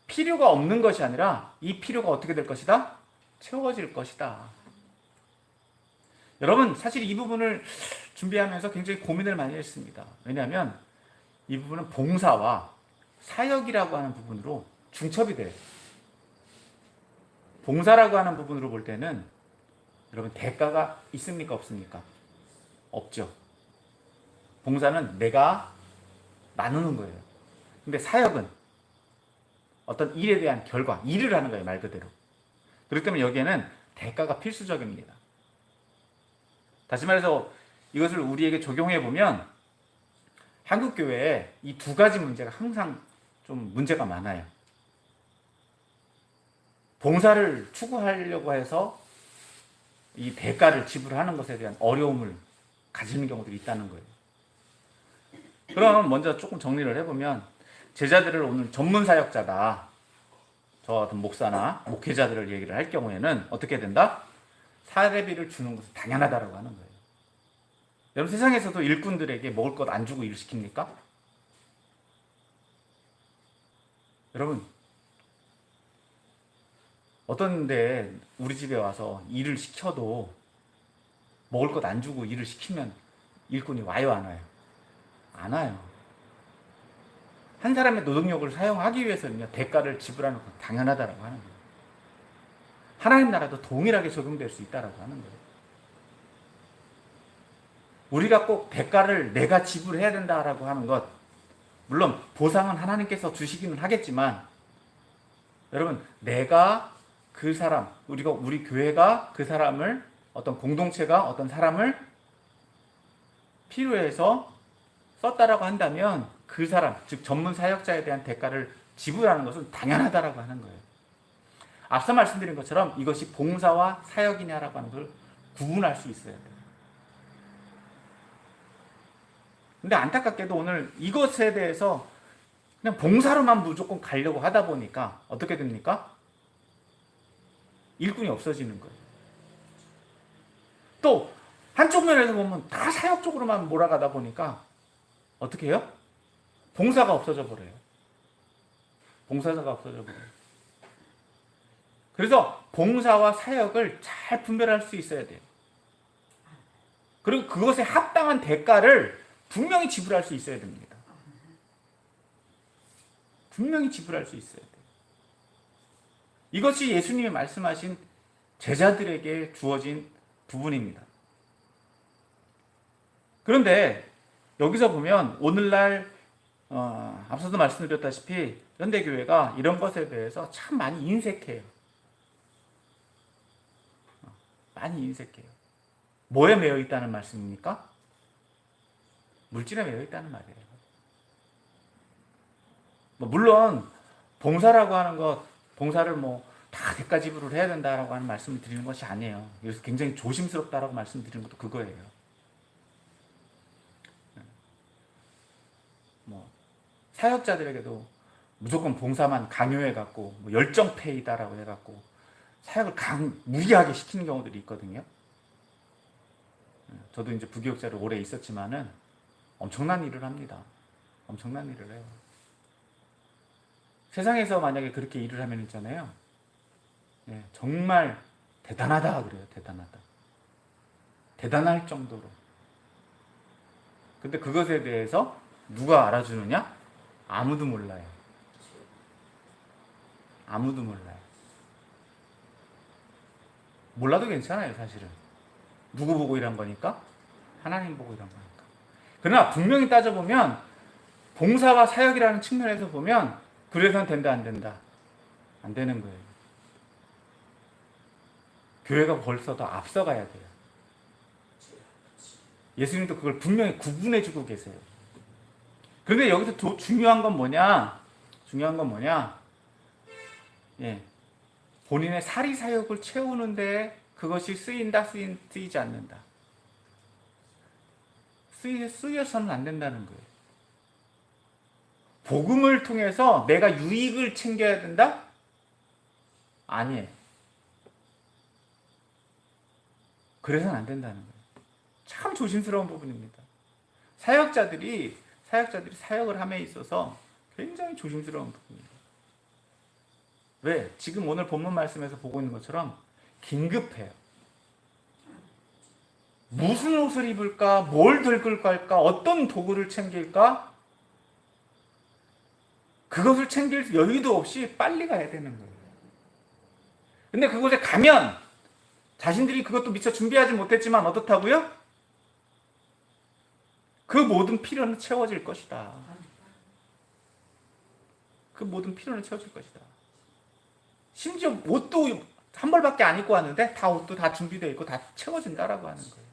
필요가 없는 것이 아니라 이 필요가 어떻게 될 것이다? 채워질 것이다. 여러분, 사실 이 부분을 준비하면서 굉장히 고민을 많이 했습니다. 왜냐하면 이 부분은 봉사와 사역이라고 하는 부분으로 중첩이 돼요. 봉사라고 하는 부분으로 볼 때는 여러분 대가가 있습니까? 없습니까? 없죠. 봉사는 내가 나누는 거예요. 근데 사역은 어떤 일에 대한 결과, 일을 하는 거예요. 말 그대로. 그렇기 때문에 여기에는 대가가 필수적입니다. 다시 말해서 이것을 우리에게 적용해 보면 한국교회에 이 두 가지 문제가 항상 좀 문제가 많아요. 봉사를 추구하려고 해서 이 대가를 지불하는 것에 대한 어려움을 가지는 경우들이 있다는 거예요. 그럼 먼저 조금 정리를 해보면 제자들을 오늘 전문 사역자다. 저 같은 목사나 목회자들을 얘기를 할 경우에는 어떻게 된다? 사례비를 주는 것은 당연하다라고 하는 거예요. 여러분 세상에서도 일꾼들에게 먹을 것 안 주고 일 시킵니까? 여러분 어떤데 우리 집에 와서 일을 시켜도 먹을 것 안 주고 일을 시키면 일꾼이 와요 안 와요? 안 와요. 한 사람의 노동력을 사용하기 위해서는요 대가를 지불하는 건 당연하다라고 하는 거예요. 하나님 나라도 동일하게 적용될 수 있다라고 하는 거예요. 우리가 꼭 대가를 내가 지불해야 된다라고 하는 것, 물론 보상은 하나님께서 주시기는 하겠지만 여러분 내가 그 사람, 우리 교회가 그 사람을 어떤 공동체가 어떤 사람을 필요해서 썼다라고 한다면 그 사람, 즉 전문 사역자에 대한 대가를 지불하는 것은 당연하다라고 하는 거예요. 앞서 말씀드린 것처럼 이것이 봉사와 사역이냐라고 하는 걸 구분할 수 있어야 돼요. 근데 안타깝게도 오늘 이것에 대해서 그냥 봉사로만 무조건 가려고 하다 보니까 어떻게 됩니까? 일꾼이 없어지는 거예요. 또 한쪽 면에서 보면 다 사역 쪽으로만 몰아가다 보니까 어떻게 해요? 봉사가 없어져 버려요. 봉사자가 없어져 버려요. 그래서 봉사와 사역을 잘 분별할 수 있어야 돼요. 그리고 그것에 합당한 대가를 분명히 지불할 수 있어야 됩니다. 분명히 지불할 수 있어야 돼요. 이것이 예수님이 말씀하신 제자들에게 주어진 부분입니다. 그런데 여기서 보면 오늘날 앞서도 말씀드렸다시피 현대교회가 이런 것에 대해서 참 많이 인색해요. 많이 인색해요. 뭐에 매여 있다는 말씀입니까? 물질에 매여 있다는 말이에요. 물론 봉사라고 하는 것, 봉사를 다 대가 지불을 해야 된다라고 하는 말씀을 드리는 것이 아니에요. 그래서 굉장히 조심스럽다라고 말씀드리는 것도 그거예요. 사역자들에게도 무조건 봉사만 강요해갖고 열정페이다라고 해갖고 사역을 무리하게 시키는 경우들이 있거든요. 저도 이제 부교육자로 오래 있었지만은 엄청난 일을 합니다. 엄청난 일을 해요. 세상에서 만약에 그렇게 일을 하면 있잖아요. 정말 대단하다 그래요. 대단하다. 대단할 정도로. 근데 그것에 대해서 누가 알아주느냐? 아무도 몰라요. 아무도 몰라요. 몰라도 괜찮아요, 사실은. 누구 보고 일한 거니까? 하나님 보고 일한 거니까. 그러나 분명히 따져보면 봉사와 사역이라는 측면에서 보면 그래서는 된다, 안 된다? 안 되는 거예요. 교회가 벌써 더 앞서가야 돼요. 예수님도 그걸 분명히 구분해주고 계세요. 그런데 여기서 중요한 건 뭐냐? 중요한 건 뭐냐? 본인의 사리사욕을 채우는데 그것이 쓰인다, 쓰이지 않는다. 쓰여서는 안 된다는 거예요. 복음을 통해서 내가 유익을 챙겨야 된다? 아니에요. 그래서는 안 된다는 거예요. 참 조심스러운 부분입니다. 사역자들이 사역을 함에 있어서 굉장히 조심스러운 부분입니다. 왜? 지금 오늘 본문 말씀에서 보고 있는 것처럼 긴급해요. 무슨 옷을 입을까? 뭘 들고 갈까? 어떤 도구를 챙길까? 그것을 챙길 여유도 없이 빨리 가야 되는 거예요. 근데 그곳에 가면 자신들이 그것도 미처 준비하지 못했지만 어떻다고요? 그 모든 필요는 채워질 것이다. 그 모든 필요는 채워질 것이다. 심지어 옷도 한 벌밖에 안 입고 왔는데 다 옷도 다 준비되어 있고 다 채워진다라고 하는 거예요.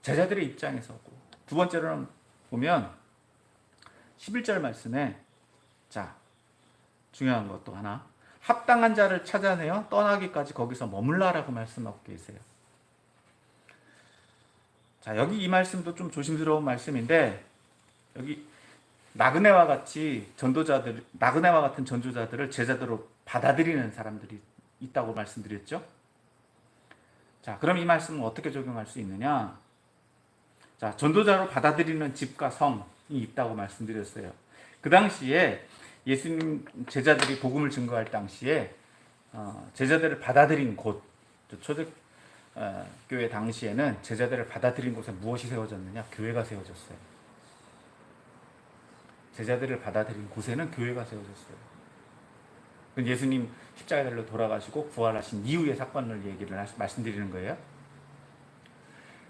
제자들의 입장에서고, 두 번째로는 보면 11절 말씀에 중요한 것도 하나, 합당한 자를 찾아내어 떠나기까지 거기서 머물라라고 말씀하고 계세요. 여기 이 말씀도 좀 조심스러운 말씀인데, 여기 나그네와 같은 전도자들을 제자들로 받아들이는 사람들이 있다고 말씀드렸죠. 그럼 이 말씀은 어떻게 적용할 수 있느냐? 전도자로 받아들이는 집과 성이 있다고 말씀드렸어요. 그 당시에 예수님 제자들이 복음을 증거할 당시에 제자들을 받아들인 곳, 초대교회 당시에는 제자들을 받아들인 곳에 무엇이 세워졌느냐? 교회가 세워졌어요. 제자들을 받아들인 곳에는 교회가 세워졌어요. 예수님 십자가에 달려 돌아가시고 부활하신 이후의 사건을 말씀드리는 거예요.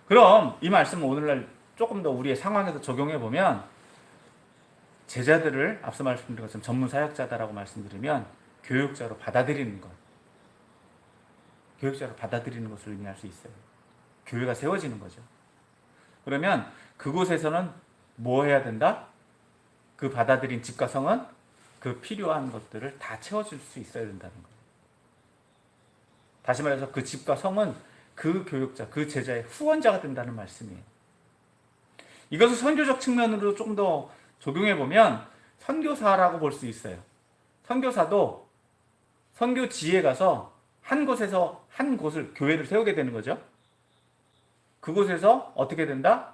그럼 이 말씀을 오늘날 조금 더 우리의 상황에서 적용해 보면, 제자들을 앞서 말씀드린 것처럼 전문 사역자다라고 말씀드리면 교육자로 받아들이는 것, 교육자로 받아들이는 것을 의미할 수 있어요. 교회가 세워지는 거죠. 그러면 그곳에서는 뭐 해야 된다? 그 받아들인 집과 성은 그 필요한 것들을 다 채워줄 수 있어야 된다는 거예요. 다시 말해서 그 집과 성은 그 교육자, 그 제자의 후원자가 된다는 말씀이에요. 이것을 선교적 측면으로 좀 더 적용해 보면 선교사라고 볼 수 있어요. 선교사도 선교지에 가서 한 곳에서 한 곳을 교회를 세우게 되는 거죠. 그곳에서 어떻게 된다?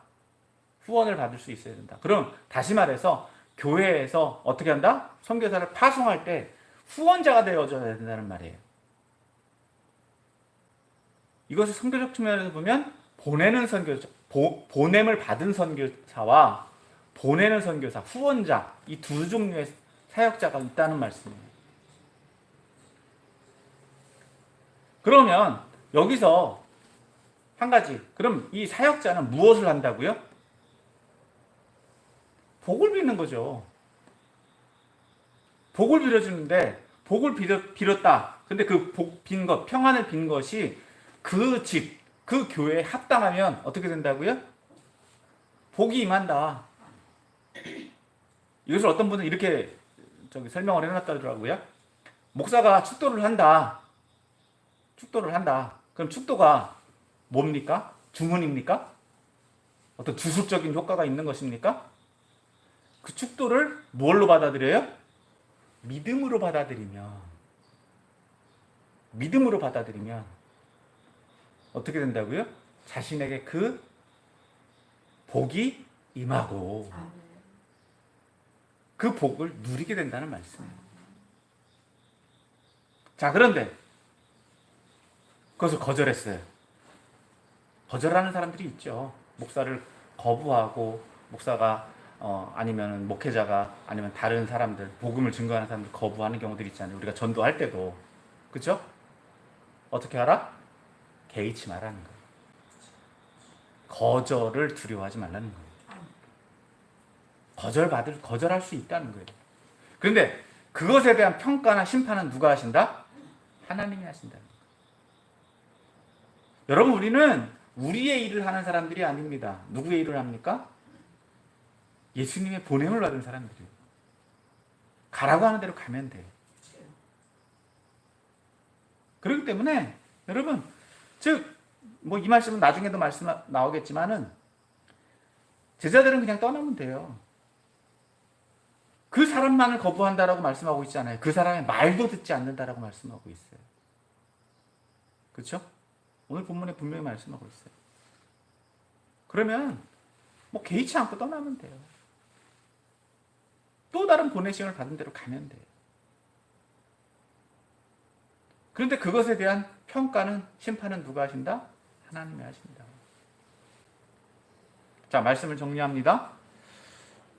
후원을 받을 수 있어야 된다. 그럼 다시 말해서 교회에서 어떻게 한다? 선교사를 파송할 때 후원자가 되어줘야 된다는 말이에요. 이것을 선교적 측면에서 보면 보내는 선교사, 보냄을 받은 선교사와 보내는 선교사, 후원자, 이 두 종류의 사역자가 있다는 말씀이에요. 그러면 여기서 한 가지, 그럼 이 사역자는 무엇을 한다고요? 복을 비는 거죠. 복을 빌어주는데 복을 빌었다. 근데 그 복 빈 것, 평안을 빈 것이 그 집, 그 교회에 합당하면 어떻게 된다고요? 복이 임한다. 이것을 어떤 분은 이렇게 설명을 해놨다더라고요. 목사가 축도를 한다. 축도를 한다. 그럼 축도가 뭡니까? 주문입니까? 어떤 주술적인 효과가 있는 것입니까? 그 축도를 뭘로 받아들여요? 믿음으로 받아들이면 어떻게 된다고요? 자신에게 그 복이 임하고 그 복을 누리게 된다는 말씀이에요. 자, 그런데 그것을 거절했어요. 거절하는 사람들이 있죠. 목사를 거부하고 목사가 아니면 목회자가 아니면 다른 사람들 복음을 증거하는 사람들 거부하는 경우들이 있잖아요. 우리가 전도할 때도 그렇죠? 어떻게 하라? 개의치 말라는 거예요. 거절을 두려워하지 말라는 거예요. 거절할 수 있다는 거예요. 그런데 그것에 대한 평가나 심판은 누가 하신다? 하나님이 하신다는 거예요. 여러분, 우리는 우리의 일을 하는 사람들이 아닙니다. 누구의 일을 합니까? 예수님의 보냄을 받은 사람들이에요. 가라고 하는 대로 가면 돼요. 그렇기 때문에 여러분, 이 말씀은 나중에도 말씀 나오겠지만은 제자들은 그냥 떠나면 돼요. 그 사람만을 거부한다라고 말씀하고 있잖아요. 그 사람의 말도 듣지 않는다라고 말씀하고 있어요. 그렇죠? 오늘 본문에 분명히 말씀하고 있어요. 그러면 개의치 않고 떠나면 돼요. 또 다른 보내심을 받은 대로 가면 돼요. 그런데 그것에 대한 평가는, 심판은 누가 하신다? 하나님이 하십니다. 자, 말씀을 정리합니다.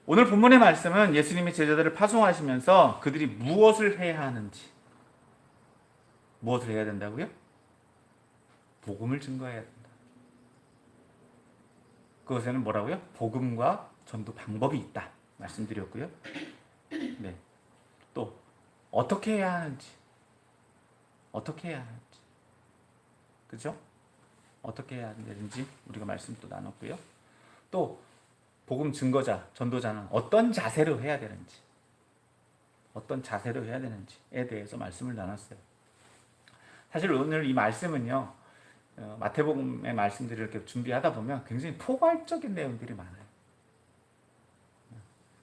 오늘 본문의 말씀은 예수님이 제자들을 파송하시면서 그들이 무엇을 해야 하는지, 무엇을 해야 된다고요? 복음을 증거해야 된다. 그것에는 뭐라고요? 복음과 전도 방법이 있다 말씀드렸고요. 네. 또 어떻게 해야 하는지, 그죠? 어떻게 해야 되는지 우리가 말씀 또 나눴고요. 또 복음 증거자, 전도자는 어떤 자세로 해야 되는지에 대해서 말씀을 나눴어요. 사실 오늘 이 말씀은요, 마태복음의 말씀들을 이렇게 준비하다 보면 굉장히 포괄적인 내용들이 많아요.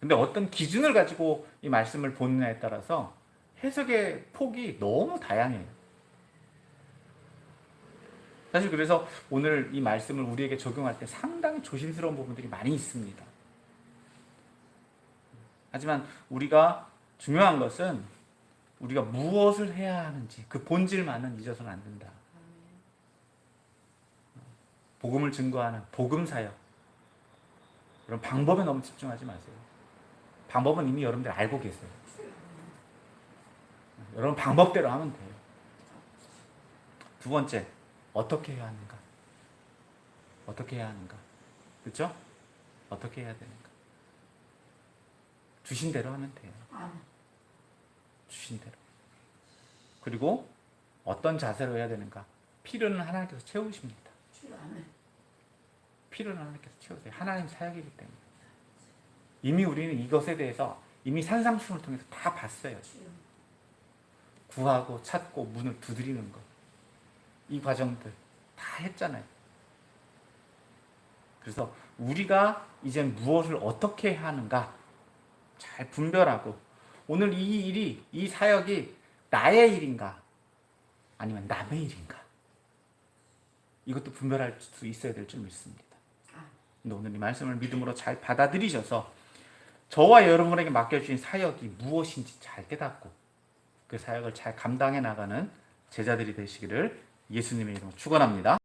근데 어떤 기준을 가지고 이 말씀을 보느냐에 따라서 해석의 폭이 너무 다양해요. 사실 그래서 오늘 이 말씀을 우리에게 적용할 때 상당히 조심스러운 부분들이 많이 있습니다. 하지만 우리가 중요한 것은 우리가 무엇을 해야 하는지 그 본질만은 잊어서는 안 된다. 복음을 증거하는 복음 사역. 그런 방법에 너무 집중하지 마세요. 방법은 이미 여러분들 알고 계세요. 여러분 방법대로 하면 돼요. 두 번째, 어떻게 해야 하는가? 그렇죠? 어떻게 해야 되는가? 주신 대로 하면 돼요. 주신 대로. 그리고 어떤 자세로 해야 되는가? 필요는 하나님께서 채우십니다. 필요는 하나님께서 채우세요. 하나님 사역이기 때문에. 이미 우리는 이것에 대해서 이미 산상수훈을 통해서 다 봤어요. 구하고 찾고 문을 두드리는 것. 이 과정들 다 했잖아요. 그래서 우리가 이제 무엇을 어떻게 하는가 잘 분별하고 오늘 이 일이, 이 사역이 나의 일인가 아니면 남의 일인가? 이것도 분별할 수 있어야 될 줄 믿습니다. 근데 오늘 이 말씀을 믿음으로 잘 받아들이셔서 저와 여러분에게 맡겨주신 사역이 무엇인지 잘 깨닫고 그 사역을 잘 감당해 나가는 제자들이 되시기를 예수님의 이름으로 축원합니다.